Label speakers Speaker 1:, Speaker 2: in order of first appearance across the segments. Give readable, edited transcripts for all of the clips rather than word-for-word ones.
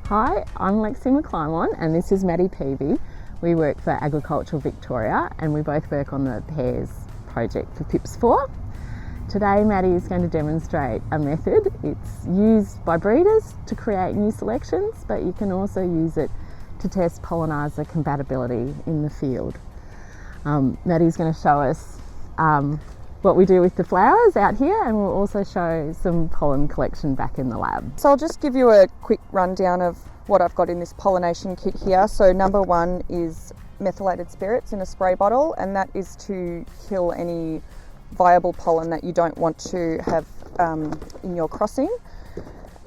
Speaker 1: Hi, I'm Lexi McClymont and this is Maddy Peavey. We work for Agricultural Victoria and we both work on the Pears project for PIPS 4. Today Maddy is going to demonstrate a method. It's used by breeders to create new selections, but you can also use it to test polliniser compatibility in the field. Maddy's going to show us what we do with the flowers out here, and we'll also show some pollen collection back in the lab.
Speaker 2: So I'll just give you a quick rundown of what I've got in this pollination kit here. So number one is methylated spirits in a spray bottle, and that is to kill any viable pollen that you don't want to have in your crossing.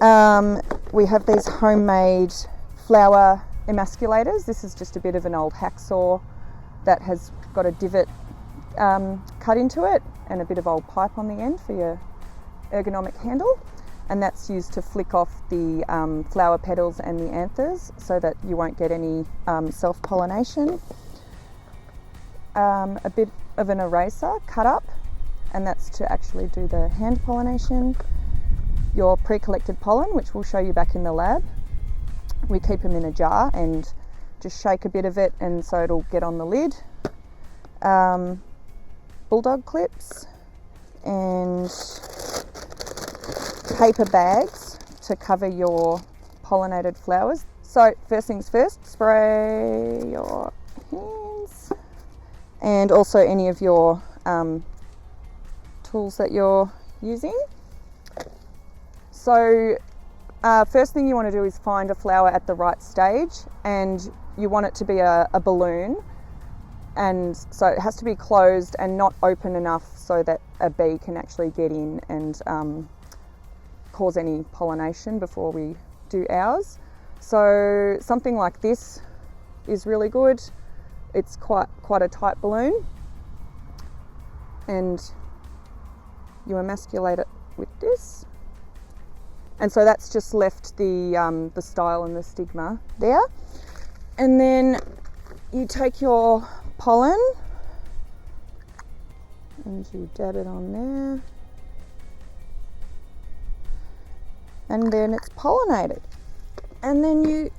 Speaker 2: We have these homemade flower emasculators. This is just a bit of an old hacksaw that has got a divot cut into it and a bit of old pipe on the end for your ergonomic handle, and that's used to flick off the flower petals and the anthers so that you won't get any self-pollination. A bit of an eraser cut up, and that's to actually do the hand pollination. Your pre-collected pollen, which we'll show you back in the lab. We keep them in a jar and just shake a bit of it, and so it'll get on the lid. Bulldog clips and paper bags to cover your pollinated flowers. So first things first, spray your hands and also any of your tools that you're using. So first thing you want to do is find a flower at the right stage, and you want it to be a balloon. And so it has to be closed and not open enough so that a bee can actually get in and cause any pollination before we do ours. So something like this is really good. It's quite a tight balloon, and you emasculate it with this. And so that's just left the style and the stigma there. And then you take your pollen and you dab it on there, and then it's pollinated, and then you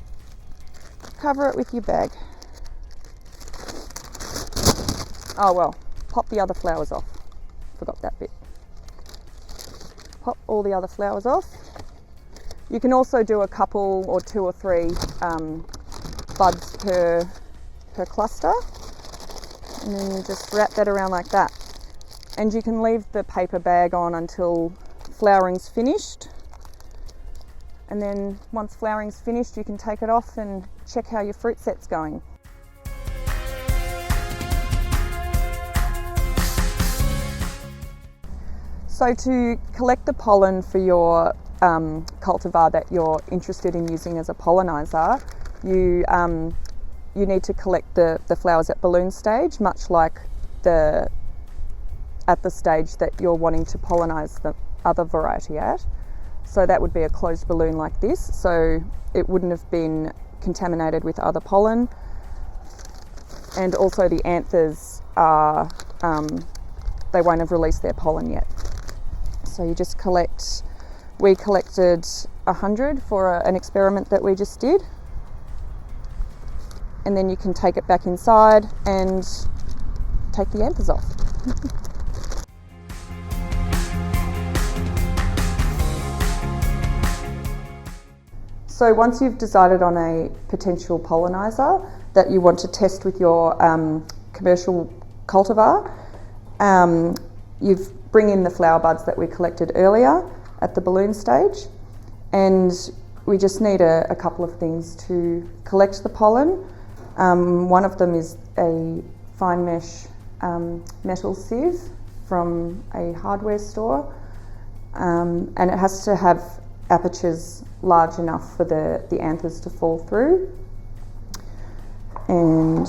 Speaker 2: cover it with your bag. Oh well, pop the other flowers off, forgot that bit. Pop all the other flowers off. You can also do a couple or two or three buds per cluster. And then you just wrap that around like that. And you can leave the paper bag on until flowering's finished. And then once flowering's finished, you can take it off and check how your fruit set's going. So to collect the pollen for your cultivar that you're interested in using as a polliniser, you need to collect the flowers at balloon stage, much like at the stage that you're wanting to pollinise the other variety at. So that would be a closed balloon like this, so it wouldn't have been contaminated with other pollen. And also the anthers are, they won't have released their pollen yet. So you just collect, we collected 100 for an experiment that we just did. And then you can take it back inside and take the anthers off. So once you've decided on a potential polliniser that you want to test with your commercial cultivar, you bring in the flower buds that we collected earlier at the balloon stage, and we just need a couple of things to collect the pollen. One of them is a fine mesh metal sieve from a hardware store, and it has to have apertures large enough for the anthers to fall through. And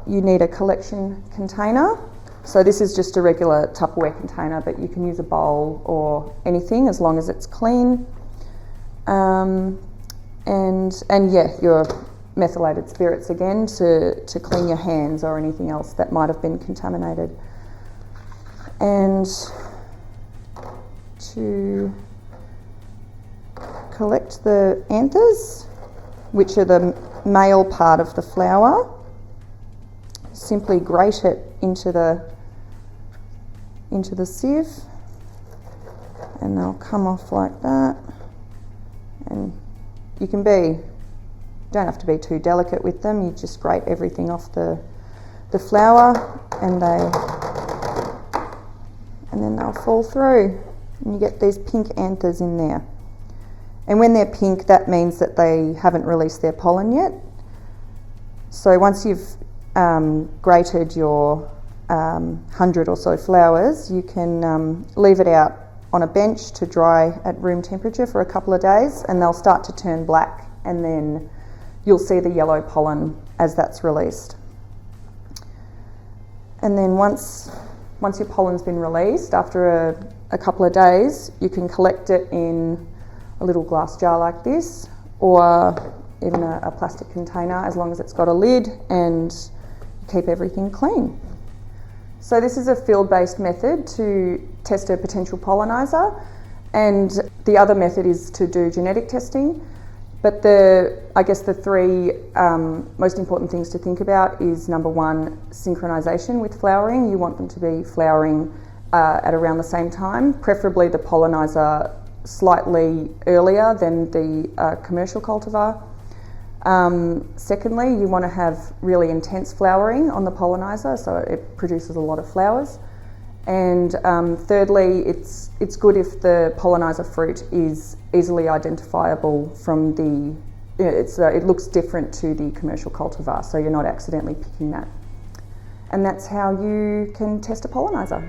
Speaker 2: you need a collection container. So this is just a regular Tupperware container, but you can use a bowl or anything as long as it's clean. And yeah, your methylated spirits again to clean your hands or anything else that might have been contaminated. And to collect the anthers, which are the male part of the flower. Simply grate it into the sieve, and they'll come off like that. And you don't have to be too delicate with them. You just grate everything off the flower, and then they'll fall through, and you get these pink anthers in there. And when they're pink, that means that they haven't released their pollen yet. So once you've grated your 100 or so flowers, you can leave it out on a bench to dry at room temperature for a couple of days, and they'll start to turn black, and then you'll see the yellow pollen as that's released. And then once your pollen's been released, after a couple of days, you can collect it in a little glass jar like this, or even a plastic container, as long as it's got a lid, and keep everything clean. So this is a field-based method to test a potential polliniser, and the other method is to do genetic testing. But I guess the three most important things to think about is, number one, synchronisation with flowering. You want them to be flowering at around the same time, preferably the polliniser slightly earlier than the commercial cultivar. Secondly, you want to have really intense flowering on the polliniser, so it produces a lot of flowers. And thirdly, it's good if the polliniser fruit is easily identifiable from it looks different to the commercial cultivar, so you're not accidentally picking that. And that's how you can test a polliniser.